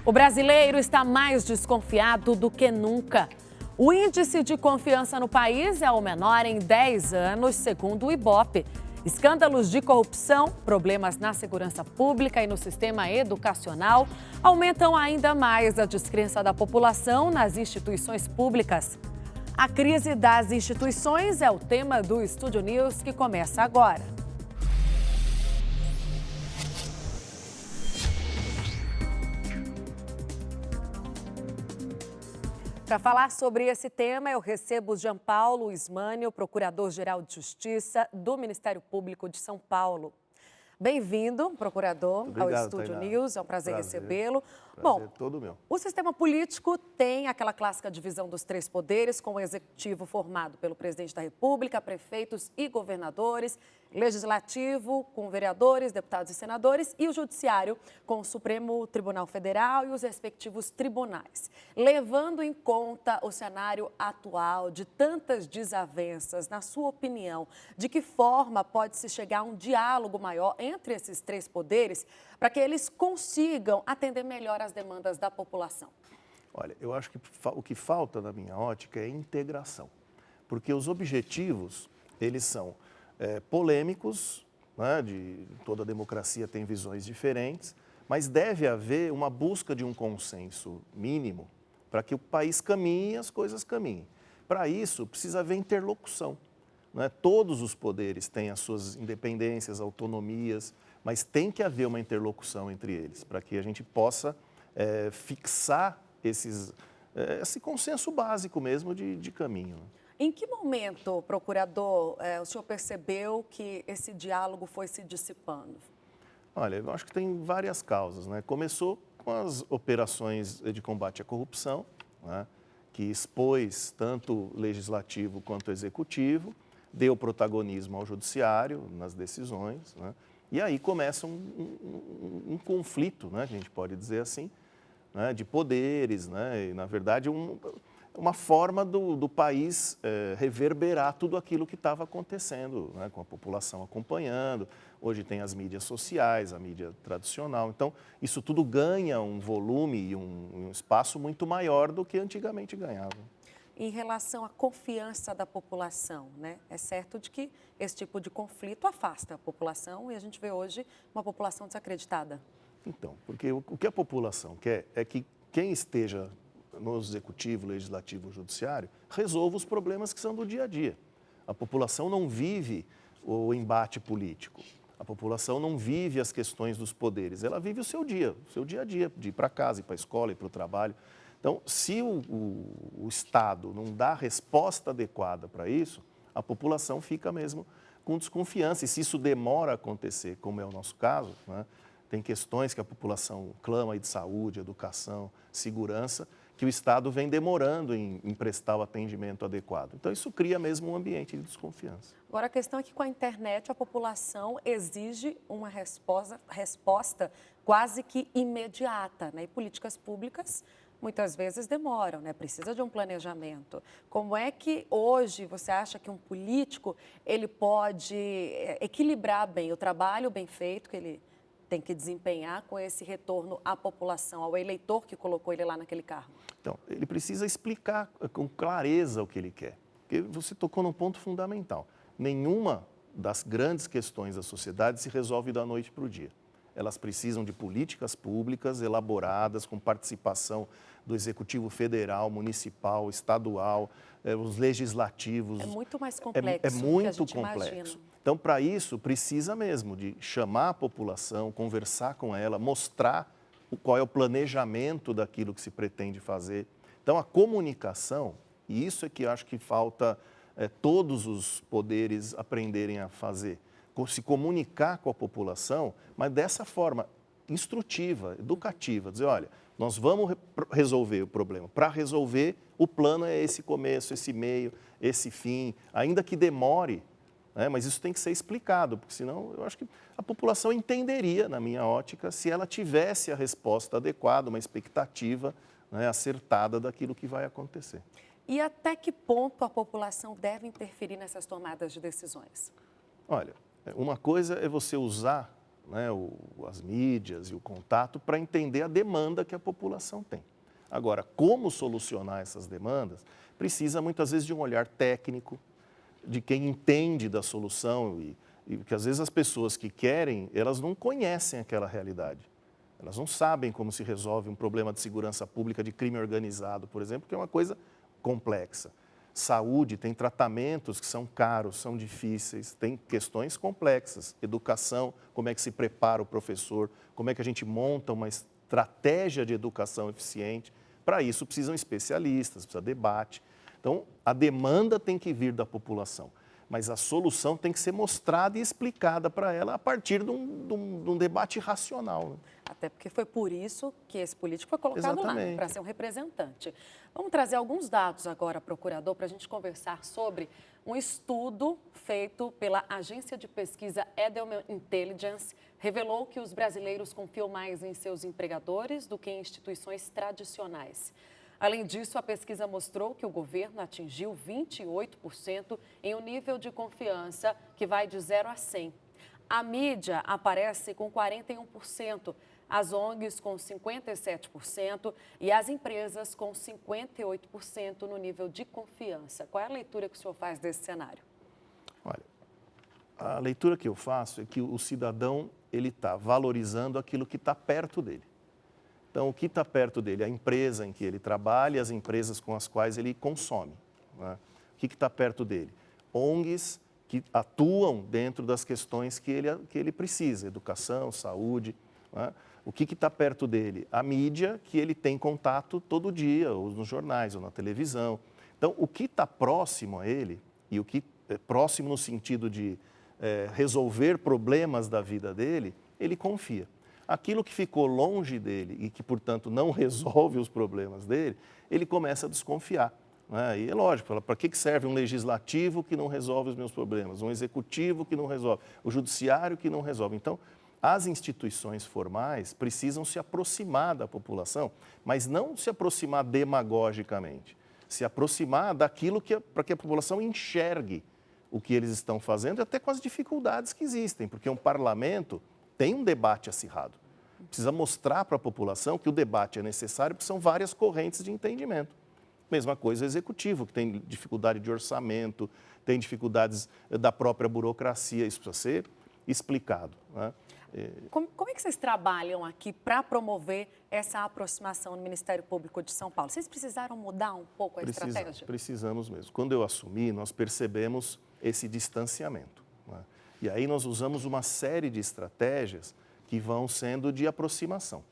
O brasileiro está mais desconfiado do que nunca. O índice de confiança no país é o menor em 10 anos, segundo o Ibope. Escândalos de corrupção, problemas na segurança pública e no sistema educacional aumentam ainda mais a descrença da população nas instituições públicas. A crise das instituições é o tema do Estúdio News, que começa agora. Para falar sobre esse tema, eu recebo Jean Paulo Ismânio, Procurador-Geral de Justiça do Ministério Público de São Paulo. Bem-vindo, procurador, ao Estúdio Tainá. News. É um prazer recebê-lo. Prazer todo meu. O sistema político tem aquela clássica divisão dos três poderes, com o executivo formado pelo presidente da República, prefeitos e governadores, legislativo com vereadores, deputados e senadores, e o judiciário com o Supremo Tribunal Federal e os respectivos tribunais. Levando em conta o cenário atual de tantas desavenças, na sua opinião, de que forma pode-se chegar a um diálogo maior entre esses três poderes para que eles consigam atender melhor as demandas da população? Olha, eu acho que o que falta na minha ótica é integração, porque os objetivos, eles são polêmicos, né, toda democracia tem visões diferentes, mas deve haver uma busca de um consenso mínimo para que o país caminhe e as coisas caminhem. Para isso, precisa haver interlocução. Né? Todos os poderes têm as suas independências, autonomias, mas tem que haver uma interlocução entre eles, para que a gente possa fixar esse consenso básico mesmo de caminho. Em que momento, procurador, o senhor percebeu que esse diálogo foi se dissipando? Olha, eu acho que tem várias causas, né? Começou com as operações de combate à corrupção, né? Que expôs tanto o legislativo quanto o executivo, deu protagonismo ao judiciário nas decisões, né? E aí começa um conflito, né? Que a gente pode dizer assim, né? De poderes, né? E, na verdade, uma forma do país reverberar tudo aquilo que estava acontecendo, né, com a população acompanhando. Hoje tem as mídias sociais, a mídia tradicional. Então, isso tudo ganha um volume e um espaço muito maior do que antigamente ganhava. Em relação à confiança da população, né? É certo de que esse tipo de conflito afasta a população e a gente vê hoje uma população desacreditada. Então, porque o que a população quer é que quem esteja no executivo, legislativo, judiciário, resolva os problemas que são do dia a dia. A população não vive o embate político. A população não vive as questões dos poderes. Ela vive o seu dia a dia, de ir para casa, ir para a escola, ir para o trabalho. Então, se o Estado não dá resposta adequada para isso, a população fica mesmo com desconfiança. E se isso demora a acontecer, como é o nosso caso, né, tem questões que a população clama aí de saúde, educação, segurança, que o Estado vem demorando em prestar o atendimento adequado. Então, isso cria mesmo um ambiente de desconfiança. Agora, a questão é que com a internet a população exige uma resposta quase que imediata, né? E políticas públicas muitas vezes demoram, né? Precisa de um planejamento. Como é que hoje você acha que um político ele pode equilibrar bem o trabalho bem feito que ele tem que desempenhar com esse retorno à população, ao eleitor que colocou ele lá naquele cargo? Então, ele precisa explicar com clareza o que ele quer. Porque você tocou num ponto fundamental. Nenhuma das grandes questões da sociedade se resolve da noite para o dia. Elas precisam de políticas públicas elaboradas com participação do Executivo Federal, Municipal, Estadual, os legislativos. É muito mais complexo É muito do que a gente complexo. Imagina. Então, para isso, precisa mesmo de chamar a população, conversar com ela, mostrar qual é o planejamento daquilo que se pretende fazer. Então, a comunicação, e isso é que eu acho que falta todos os poderes aprenderem a fazer, se comunicar com a população, mas dessa forma instrutiva, educativa, dizer, olha, nós vamos resolver o problema. Para resolver, o plano é esse começo, esse meio, esse fim, ainda que demore, né? Mas isso tem que ser explicado, porque senão eu acho que a população entenderia, na minha ótica, se ela tivesse a resposta adequada, uma expectativa, né, acertada daquilo que vai acontecer. E até que ponto a população deve interferir nessas tomadas de decisões? Olha, uma coisa é você usar né, as mídias e o contato para entender a demanda que a população tem. Agora, como solucionar essas demandas, precisa muitas vezes de um olhar técnico, de quem entende da solução e que às vezes as pessoas que querem, elas não conhecem aquela realidade. Elas não sabem como se resolve um problema de segurança pública, de crime organizado, por exemplo, que é uma coisa complexa. Saúde, tem tratamentos que são caros, são difíceis, tem questões complexas. Educação, como é que se prepara o professor, como é que a gente monta uma estratégia de educação eficiente. Para isso precisam especialistas, precisa debate. Então, a demanda tem que vir da população, mas a solução tem que ser mostrada e explicada para ela a partir de um debate racional. Né? Até porque foi por isso que esse político foi colocado lá, para ser um representante. Vamos trazer alguns dados agora, procurador, para a gente conversar sobre um estudo feito pela agência de pesquisa Edelman Intelligence. Revelou que os brasileiros confiam mais em seus empregadores do que em instituições tradicionais. Além disso, a pesquisa mostrou que o governo atingiu 28% em um nível de confiança que vai de 0 a 100. A mídia aparece com 41%, as ONGs com 57% e as empresas com 58% no nível de confiança. Qual é a leitura que o senhor faz desse cenário? Olha, a leitura que eu faço é que o cidadão ele está valorizando aquilo que está perto dele. Então, o que está perto dele? A empresa em que ele trabalha e as empresas com as quais ele consome. Né? O que está perto dele? ONGs que atuam dentro das questões que ele precisa, educação, saúde. Né? O que está perto dele? A mídia que ele tem contato todo dia, ou nos jornais, ou na televisão. Então, o que está próximo a ele, e o que é próximo no sentido de resolver problemas da vida dele, ele confia. Aquilo que ficou longe dele e que, portanto, não resolve os problemas dele, ele começa a desconfiar. Né? E é lógico, para que serve um legislativo que não resolve os meus problemas, um executivo que não resolve, o judiciário que não resolve. Então, as instituições formais precisam se aproximar da população, mas não se aproximar demagogicamente, se aproximar daquilo para que a população enxergue o que eles estão fazendo, até com as dificuldades que existem, porque um parlamento tem um debate acirrado. Precisa mostrar para a população que o debate é necessário, porque são várias correntes de entendimento. Mesma coisa o executivo, que tem dificuldade de orçamento, tem dificuldades da própria burocracia, isso precisa ser explicado. Né? Como é que vocês trabalham aqui para promover essa aproximação no Ministério Público de São Paulo? Vocês precisaram mudar um pouco a estratégia? Precisamos mesmo. Quando eu assumi, nós percebemos esse distanciamento. Né? E aí nós usamos uma série de estratégias que vão sendo de aproximação.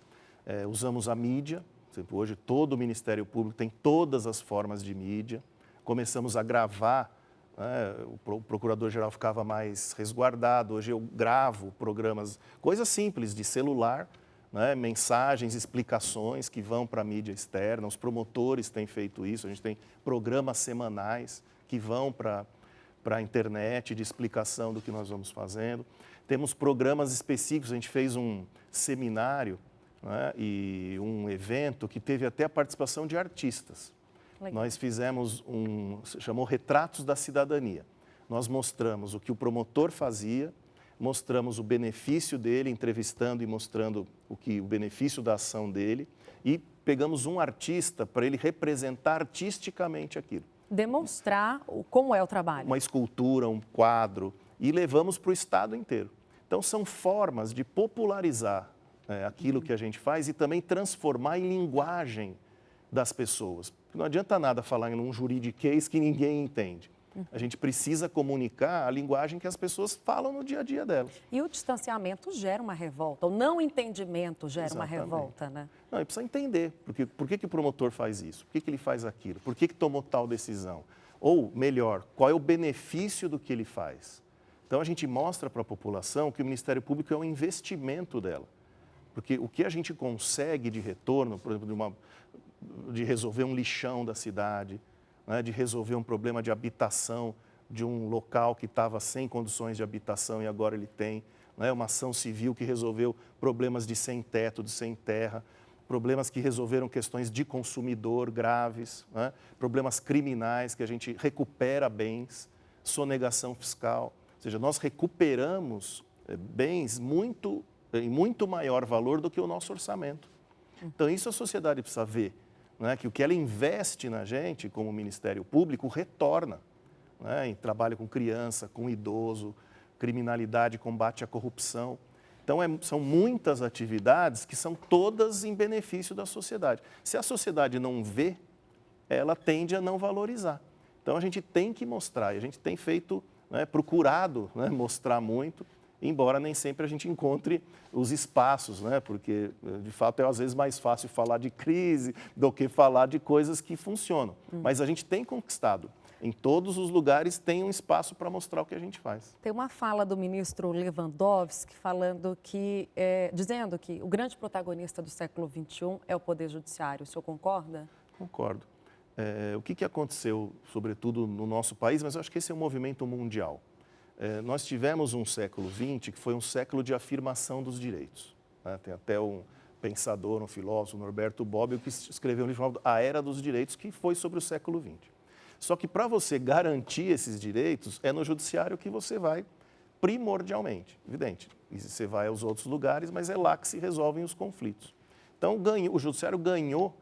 Usamos a mídia, por exemplo, hoje todo o Ministério Público tem todas as formas de mídia. Começamos a gravar, né? O procurador-geral ficava mais resguardado, hoje eu gravo programas, coisas simples, de celular, né? Mensagens, explicações que vão para a mídia externa, os promotores têm feito isso, a gente tem programas semanais que vão para a internet de explicação do que nós vamos fazendo. Temos programas específicos, a gente fez um seminário, né, e um evento que teve até a participação de artistas. Legal. Nós fizemos chamou Retratos da Cidadania. Nós mostramos o que o promotor fazia, mostramos o benefício dele, entrevistando e mostrando o benefício da ação dele, e pegamos um artista para ele representar artisticamente aquilo. Demonstrar como é o trabalho. Uma escultura, um quadro, e levamos para o estado inteiro. Então, são formas de popularizar aquilo que a gente faz e também transformar em linguagem das pessoas. Não adianta nada falar em um juridiquês que ninguém entende. A gente precisa comunicar a linguagem que as pessoas falam no dia a dia delas. E o distanciamento gera uma revolta, o não entendimento gera Exatamente. Uma revolta, né? Não, ele precisa entender por que o promotor faz isso, por que ele faz aquilo, por que tomou tal decisão. Ou, melhor, qual é o benefício do que ele faz. Então, a gente mostra para a população que o Ministério Público é um investimento dela. Porque o que a gente consegue de retorno, por exemplo, de resolver um lixão da cidade, né, de resolver um problema de habitação de um local que estava sem condições de habitação e agora ele tem, né, uma ação civil que resolveu problemas de sem teto, de sem terra, problemas que resolveram questões de consumidor graves, né, problemas criminais que a gente recupera bens, sonegação fiscal. Ou seja, nós recuperamos bens em muito maior valor do que o nosso orçamento. Então, isso a sociedade precisa ver, né? Que o que ela investe na gente, como Ministério Público, retorna, né? Em trabalho com criança, com idoso, criminalidade, combate à corrupção. Então, são muitas atividades que são todas em benefício da sociedade. Se a sociedade não vê, ela tende a não valorizar. Então, a gente tem que mostrar, e a gente tem feito, né, procurado, né, mostrar muito, embora nem sempre a gente encontre os espaços, né, porque, de fato, é às vezes mais fácil falar de crise do que falar de coisas que funcionam. Mas a gente tem conquistado. Em todos os lugares tem um espaço para mostrar o que a gente faz. Tem uma fala do ministro Lewandowski dizendo que o grande protagonista do século XXI é o Poder Judiciário. O senhor concorda? Concordo. O que aconteceu, sobretudo no nosso país, mas eu acho que esse é um movimento mundial. Nós tivemos um século XX que foi um século de afirmação dos direitos, né? Tem até um pensador, um filósofo, Norberto Bobbio, que escreveu um livro chamado A Era dos Direitos, que foi sobre o século XX. Só que para você garantir esses direitos, é no judiciário que você vai primordialmente, evidente. E você vai aos outros lugares, mas é lá que se resolvem os conflitos. Então, o judiciário ganhou,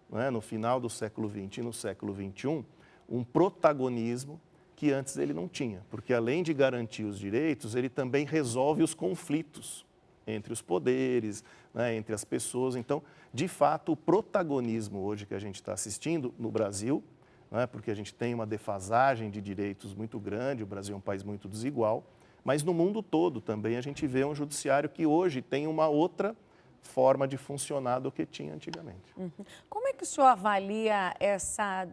né, no final do século XX e no século XXI, um protagonismo que antes ele não tinha, porque além de garantir os direitos, ele também resolve os conflitos entre os poderes, né, entre as pessoas. Então, de fato, o protagonismo hoje que a gente está assistindo no Brasil, né, porque a gente tem uma defasagem de direitos muito grande, o Brasil é um país muito desigual, mas no mundo todo também a gente vê um judiciário que hoje tem uma outra forma de funcionar do que tinha antigamente. Como é que o senhor avalia essa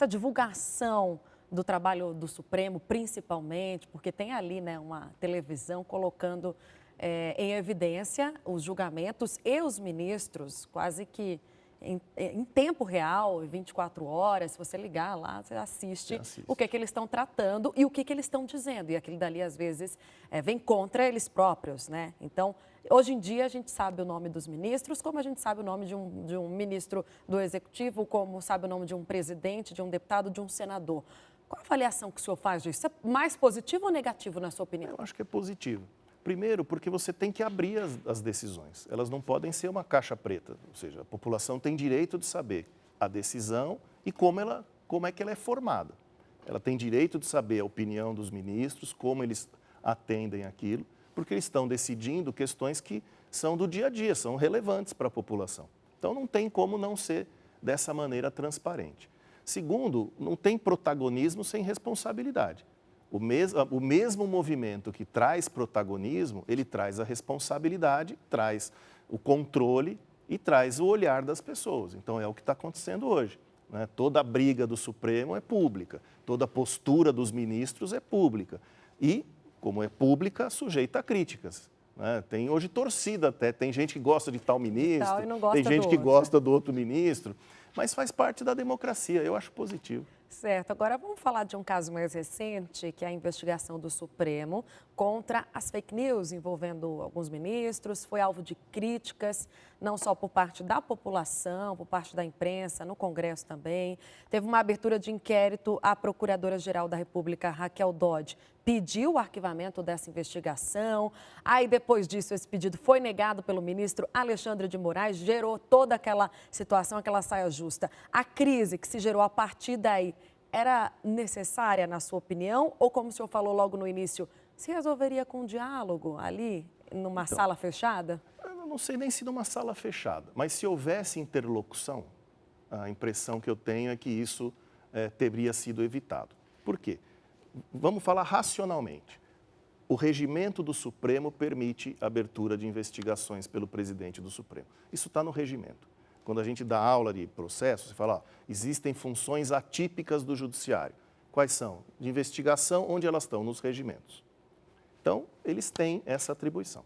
divulgação do trabalho do Supremo, principalmente, porque tem ali, né, uma televisão colocando em evidência os julgamentos e os ministros, quase que em tempo real, 24 horas, se você ligar lá, você assiste o que eles estão tratando e o que eles estão dizendo. E aquilo dali, às vezes, vem contra eles próprios, né? Então, hoje em dia, a gente sabe o nome dos ministros, como a gente sabe o nome de um ministro do Executivo, como sabe o nome de um presidente, de um deputado, de um senador. Qual a avaliação que o senhor faz disso? É mais positivo ou negativo, na sua opinião? Eu acho que é positivo. Primeiro, porque você tem que abrir as decisões. Elas não podem ser uma caixa preta. Ou seja, a população tem direito de saber a decisão e como é que ela é formada. Ela tem direito de saber a opinião dos ministros, como eles atendem aquilo, porque eles estão decidindo questões que são do dia a dia, são relevantes para a população. Então, não tem como não ser dessa maneira transparente. Segundo, não tem protagonismo sem responsabilidade. O mesmo movimento que traz protagonismo, ele traz a responsabilidade, traz o controle e traz o olhar das pessoas. Então, é o que está acontecendo hoje, né? Toda a briga do Supremo é pública, toda a postura dos ministros é pública. E, como é pública, sujeita a críticas, né? Tem hoje torcida até, tem gente que gosta de tal ministro, tem gente que gosta do outro ministro, mas faz parte da democracia, eu acho positivo. Certo. Agora vamos falar de um caso mais recente, que é a investigação do Supremo contra as fake news envolvendo alguns ministros. Foi alvo de críticas, não só por parte da população, por parte da imprensa, no Congresso também. Teve uma abertura de inquérito, a Procuradora-Geral da República, Raquel Dodge, pediu o arquivamento dessa investigação. Aí, depois disso, esse pedido foi negado pelo ministro Alexandre de Moraes, gerou toda aquela situação, aquela saia justa. A crise que se gerou a partir daí era necessária, na sua opinião? Ou, como o senhor falou logo no início, se resolveria com um diálogo ali, numa sala fechada? Eu não sei nem se numa sala fechada, mas se houvesse interlocução, a impressão que eu tenho é que isso teria sido evitado. Por quê? Vamos falar racionalmente. O regimento do Supremo permite a abertura de investigações pelo presidente do Supremo. Isso está no regimento. Quando a gente dá aula de processo, você fala, ó, existem funções atípicas do judiciário. Quais são? De investigação, onde elas estão? Nos regimentos. Então, eles têm essa atribuição.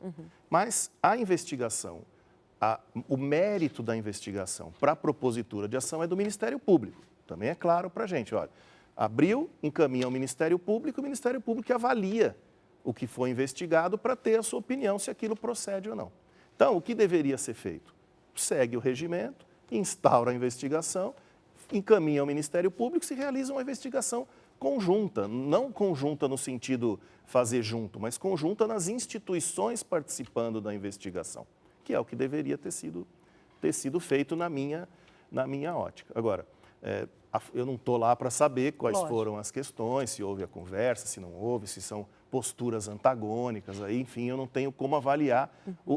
Mas a investigação, o mérito da investigação para a propositura de ação é do Ministério Público. Também é claro para a gente, olha, abriu, encaminha ao Ministério Público, o Ministério Público avalia o que foi investigado para ter a sua opinião se aquilo procede ou não. Então, o que deveria ser feito? Segue o regimento, instaura a investigação, encaminha ao Ministério Público e se realiza uma investigação conjunta, não conjunta no sentido fazer junto, mas conjunta nas instituições participando da investigação, que é o que deveria ter sido feito na minha ótica. Agora, eu não estou lá para saber quais foram as questões, se houve a conversa, se não houve, se são posturas antagônicas, aí, enfim, eu não tenho como avaliar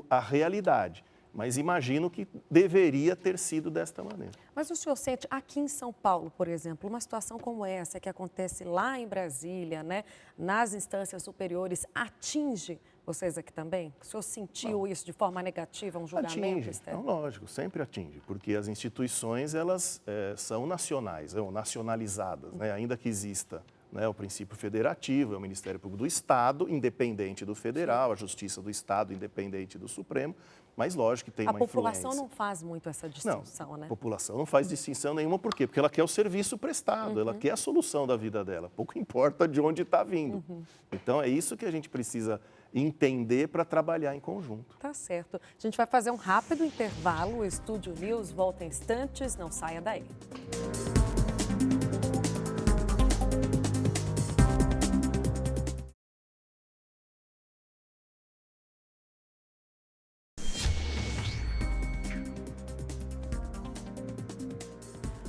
a realidade. Mas imagino que deveria ter sido desta maneira. Mas o senhor sente, aqui em São Paulo, por exemplo, uma situação como essa que acontece lá em Brasília, né, nas instâncias superiores, atinge vocês aqui também? O senhor sentiu isso de forma negativa, um julgamento? Atinge, não, lógico, sempre atinge, porque as instituições, elas são nacionais, ou nacionalizadas, né, ainda que exista, né, o princípio federativo, é o Ministério Público do Estado, independente do federal, a Justiça do Estado, independente do Supremo, mas lógico que tem uma influência. A população não faz muito essa distinção, né? A população não faz distinção nenhuma, por quê? Porque ela quer o serviço prestado, ela quer a solução da vida dela, pouco importa de onde está vindo. Então, é isso que a gente precisa entender para trabalhar em conjunto. Tá certo. A gente vai fazer um rápido intervalo, o Estúdio News volta em instantes, não saia daí.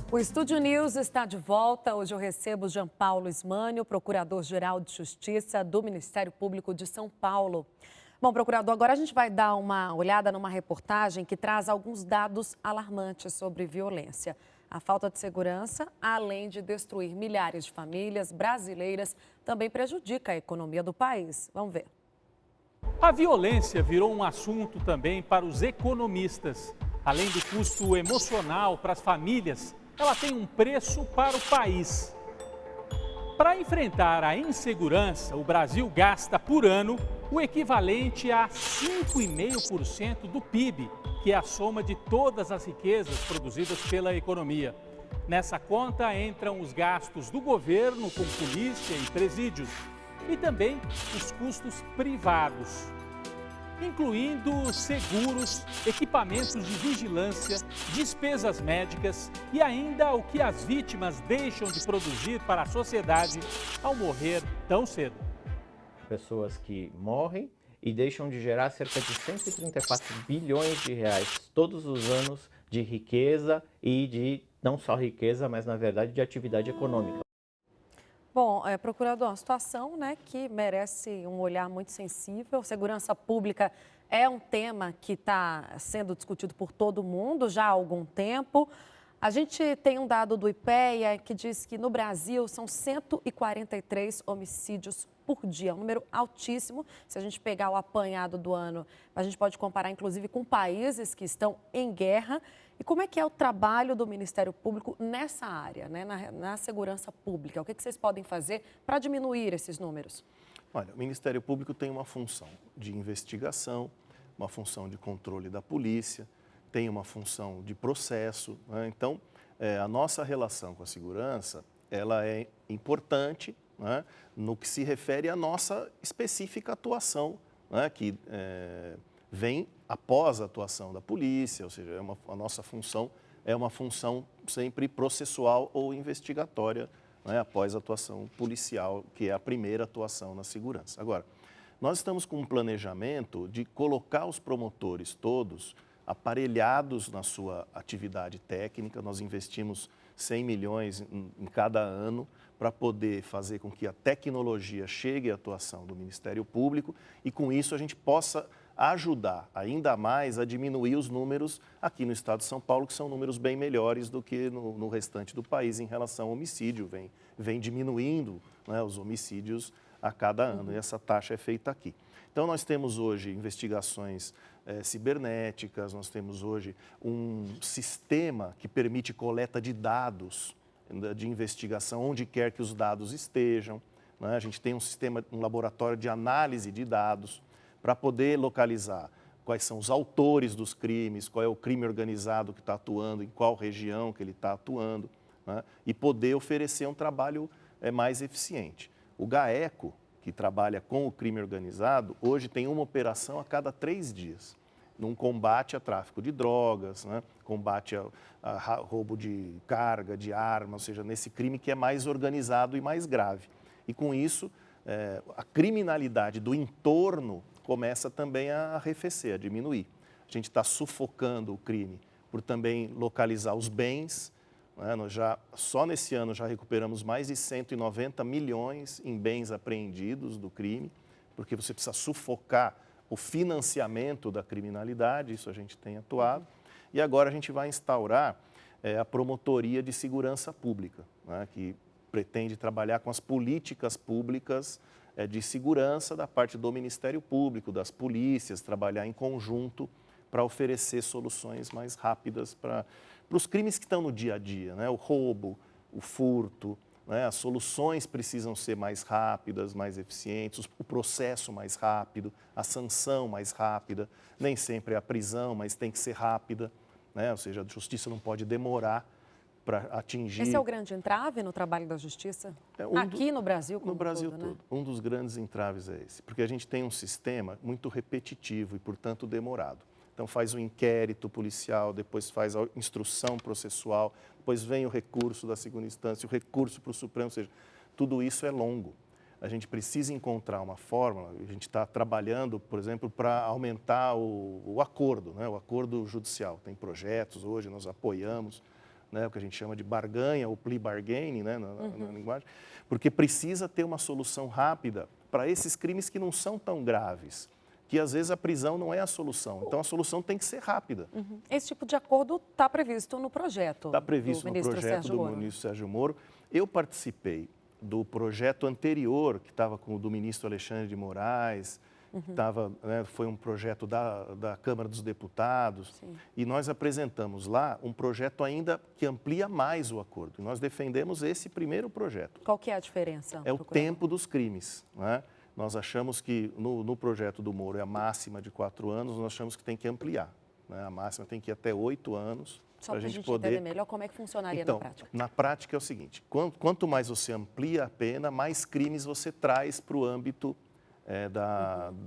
O Estúdio News está de volta. Hoje eu recebo Jean Paulo Ismânio, Procurador-Geral de Justiça do Ministério Público de São Paulo. Bom, procurador, agora a gente vai dar uma olhada numa reportagem que traz alguns dados alarmantes sobre violência. A falta de segurança, além de destruir milhares de famílias brasileiras, também prejudica a economia do país. Vamos ver. A violência virou um assunto também para os economistas. Além do custo emocional para as famílias, ela tem um preço para o país. Para enfrentar a insegurança, o Brasil gasta por ano o equivalente a 5,5% do PIB, que é a soma de todas as riquezas produzidas pela economia. Nessa conta entram os gastos do governo com polícia e presídios e também os custos privados, incluindo seguros, equipamentos de vigilância, despesas médicas e ainda o que as vítimas deixam de produzir para a sociedade ao morrer tão cedo. Pessoas que morrem e deixam de gerar cerca de 134 bilhões de reais todos os anos de riqueza e de, não só riqueza, mas na verdade de atividade econômica. Bom, procurador, uma situação, né, que merece um olhar muito sensível. Segurança pública é um tema que está sendo discutido por todo mundo já há algum tempo. A gente tem um dado do IPEA que diz que no Brasil são 143 homicídios por dia, um número altíssimo. Se a gente pegar o apanhado do ano, a gente pode comparar inclusive com países que estão em guerra. E como é que é o trabalho do Ministério Público nessa área, né, na segurança pública? O que vocês podem fazer para diminuir esses números? Olha, o Ministério Público tem uma função de investigação, uma função de controle da polícia, tem uma função de processo, né? Então, a nossa relação com a segurança, ela é importante, né, no que se refere à nossa específica atuação, né, que vem após a atuação da polícia, ou seja, a nossa função é uma função sempre processual ou investigatória, né, após a atuação policial, que é a primeira atuação na segurança. Agora, nós estamos com um planejamento de colocar os promotores todos aparelhados na sua atividade técnica. Nós investimos 100 milhões em cada ano para poder fazer com que a tecnologia chegue à atuação do Ministério Público e, com isso, a gente possa ajudar ainda mais a diminuir os números aqui no estado de São Paulo, que são números bem melhores do que no restante do país em relação ao homicídio. Vem diminuindo, né, os homicídios a cada ano, e essa taxa é feita aqui. Então, nós temos hoje investigações cibernéticas, nós temos hoje um sistema que permite coleta de dados de investigação onde quer que os dados estejam, né? A gente tem um sistema, um laboratório de análise de dados para poder localizar quais são os autores dos crimes, qual é o crime organizado que está atuando, em qual região que ele está atuando, né? E poder oferecer um trabalho mais eficiente. O GAECO, que trabalha com o crime organizado, hoje tem uma operação a cada 3 dias. num combate a tráfico de drogas, né? Combate a roubo de carga, de arma, ou seja, nesse crime que é mais organizado e mais grave. E com isso, a criminalidade do entorno começa também a arrefecer, a diminuir. A gente está sufocando o crime por também localizar os bens, né? Nós só nesse ano já recuperamos mais de 190 milhões em bens apreendidos do crime, porque você precisa sufocar o financiamento da criminalidade, isso a gente tem atuado. E agora a gente vai instaurar a Promotoria de Segurança Pública, né, que pretende trabalhar com as políticas públicas de segurança da parte do Ministério Público, das polícias, trabalhar em conjunto para oferecer soluções mais rápidas para os crimes que estão no dia a dia, né, o roubo, o furto. As soluções precisam ser mais rápidas, mais eficientes, o processo mais rápido, a sanção mais rápida. Nem sempre é a prisão, mas tem que ser rápida, né? Ou seja, a justiça não pode demorar para atingir... Esse é o grande entrave no trabalho da justiça? Aqui no Brasil como no Brasil todo, todo. Né? Um dos grandes entraves é esse, porque a gente tem um sistema muito repetitivo e, portanto, demorado. Então, faz o inquérito policial, depois faz a instrução processual, depois vem o recurso da segunda instância, o recurso para o Supremo, ou seja, tudo isso é longo. A gente precisa encontrar uma fórmula, a gente está trabalhando, por exemplo, para aumentar o acordo, né? O acordo judicial. Tem projetos hoje, nós apoiamos, né? O que a gente chama de barganha, ou plea bargaining, né? na linguagem, porque precisa ter uma solução rápida para esses crimes que não são tão graves, que às vezes a prisão não é a solução. Então, a solução tem que ser rápida. Esse tipo de acordo está previsto no projeto. Está previsto no projeto do ministro Sérgio Moro. Eu participei do projeto anterior, que estava com o do ministro Alexandre de Moraes, foi um projeto da Câmara dos Deputados, e nós apresentamos lá um projeto ainda que amplia mais o acordo. E nós defendemos esse primeiro projeto. Qual que é a diferença? É o tempo dos crimes, né? Nós achamos que no projeto do Moro é a máxima de 4 anos, nós achamos que tem que ampliar, né? A máxima tem que ir até 8 anos. Só para a gente entender melhor como é que funcionaria na prática. Na prática é o seguinte, quanto mais você amplia a pena, mais crimes você traz para o âmbito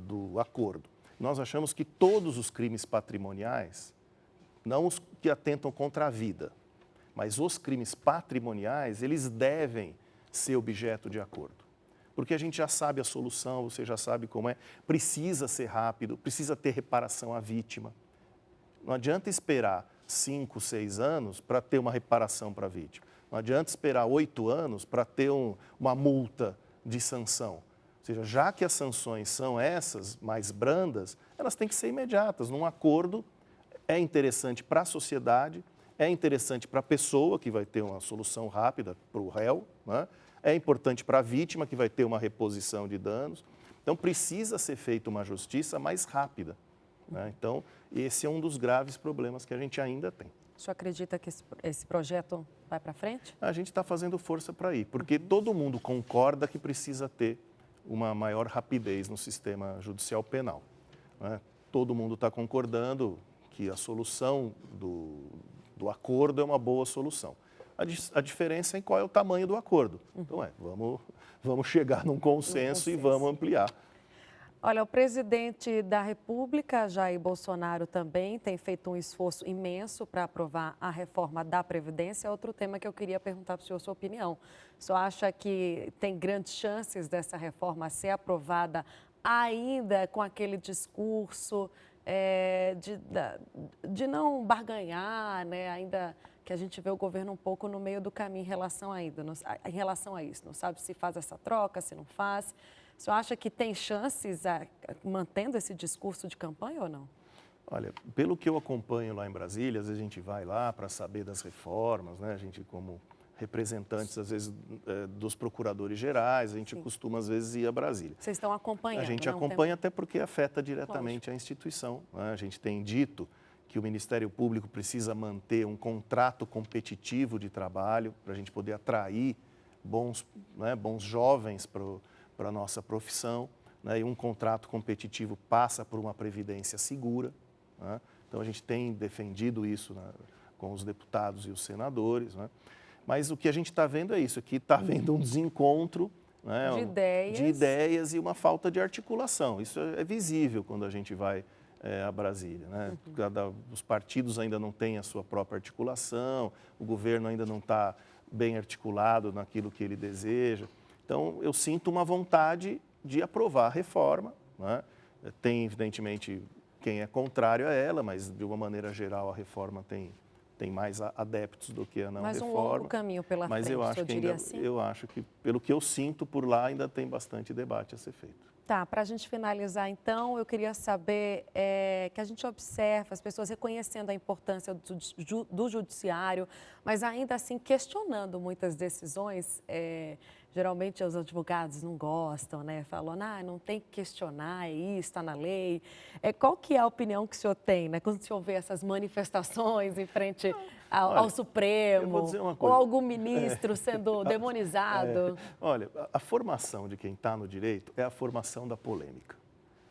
do acordo. Nós achamos que todos os crimes patrimoniais, não os que atentam contra a vida, mas os crimes patrimoniais, eles devem ser objeto de acordo. Porque a gente já sabe a solução, você já sabe como é, precisa ser rápido, precisa ter reparação à vítima. Não adianta esperar 5, 6 anos para ter uma reparação para a vítima. Não adianta esperar 8 anos para ter uma multa de sanção. Ou seja, já que as sanções são essas, mais brandas, elas têm que ser imediatas. Num acordo, é interessante para a sociedade, é interessante para a pessoa, que vai ter uma solução rápida para o réu, né? É importante para a vítima, que vai ter uma reposição de danos. Então, precisa ser feita uma justiça mais rápida, né? Então, esse é um dos graves problemas que a gente ainda tem. O senhor acredita que esse projeto vai para frente? A gente está fazendo força para ir, porque todo mundo concorda que precisa ter uma maior rapidez no sistema judicial penal, né? Todo mundo está concordando que a solução do acordo é uma boa solução. A diferença é em qual é o tamanho do acordo. Então, vamos chegar num consenso e vamos ampliar. Olha, o presidente da República, Jair Bolsonaro, também tem feito um esforço imenso para aprovar a reforma da Previdência. É outro tema que eu queria perguntar para o senhor sua opinião. O senhor acha que tem grandes chances dessa reforma ser aprovada ainda com aquele discurso de não barganhar, né? Ainda que a gente vê o governo um pouco no meio do caminho em relação a isso. Não sabe se faz essa troca, se não faz. O senhor acha que tem chances mantendo esse discurso de campanha ou não? Olha, pelo que eu acompanho lá em Brasília, às vezes a gente vai lá para saber das reformas, né? A gente, como representantes, às vezes, dos procuradores gerais, a gente costuma, às vezes, ir a Brasília. Vocês estão acompanhando? A gente acompanha até porque afeta diretamente a instituição, né? A gente tem dito que o Ministério Público precisa manter um contrato competitivo de trabalho para a gente poder atrair bons jovens para a nossa profissão, né? E um contrato competitivo passa por uma previdência segura, né? Então, a gente tem defendido isso, né, com os deputados e os senadores, né? Mas o que a gente está vendo é isso, que está havendo um desencontro, né, de ideias e uma falta de articulação. Isso é visível quando a gente vai a Brasília, né? Os partidos ainda não têm a sua própria articulação, o governo ainda não está bem articulado naquilo que ele deseja. Então, eu sinto uma vontade de aprovar a reforma, né? Tem, evidentemente, quem é contrário a ela, mas, de uma maneira geral, a reforma tem mais adeptos do que a não reforma. Mas um longo caminho pela frente, mas eu acho que ainda, assim? eu acho que, pelo que eu sinto por lá, ainda tem bastante debate a ser feito. Tá, para a gente finalizar, então, eu queria saber que a gente observa as pessoas reconhecendo a importância do judiciário, mas ainda assim questionando muitas decisões. Geralmente os advogados não gostam, né? Falam, não tem que questionar, é isso, está na lei. Qual que é a opinião que o senhor tem, né? Quando o senhor vê essas manifestações em frente ao Supremo, eu vou dizer uma ou coisa. algum ministro sendo demonizado? Olha, a formação de quem está no direito é a formação da polêmica.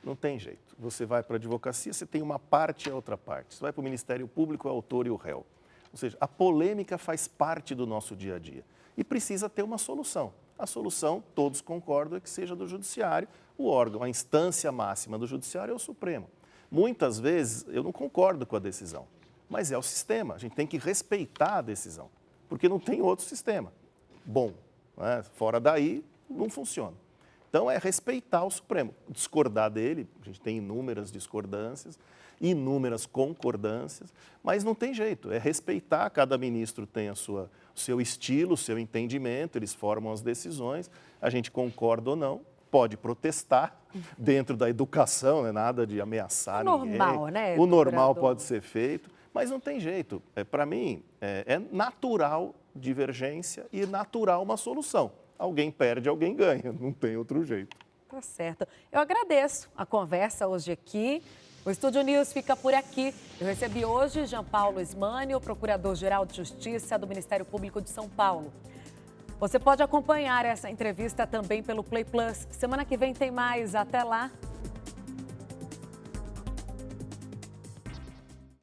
Não tem jeito. Você vai para a advocacia, você tem uma parte e a outra parte. Você vai para o Ministério Público, é o autor e o réu. Ou seja, a polêmica faz parte do nosso dia a dia e precisa ter uma solução. A solução, todos concordam, é que seja do Judiciário, o órgão, a instância máxima do Judiciário é o Supremo. Muitas vezes eu não concordo com a decisão, mas é o sistema, a gente tem que respeitar a decisão, porque não tem outro sistema bom, né? Fora daí não funciona. Então é respeitar o Supremo, discordar dele, a gente tem inúmeras discordâncias, inúmeras concordâncias, mas não tem jeito, é respeitar, cada ministro tem o seu estilo, o seu entendimento, eles formam as decisões, a gente concorda ou não, pode protestar dentro da educação, não é nada de ameaçar ninguém. Normal, né? O normal pode ser feito, mas não tem jeito. Para mim, é natural divergência e natural uma solução. Alguém perde, alguém ganha, não tem outro jeito. Tá certo. Eu agradeço a conversa hoje aqui. O Estúdio News fica por aqui. Eu recebi hoje Jean Paulo Ismani, o Procurador-Geral de Justiça do Ministério Público de São Paulo. Você pode acompanhar essa entrevista também pelo Play Plus. Semana que vem tem mais. Até lá.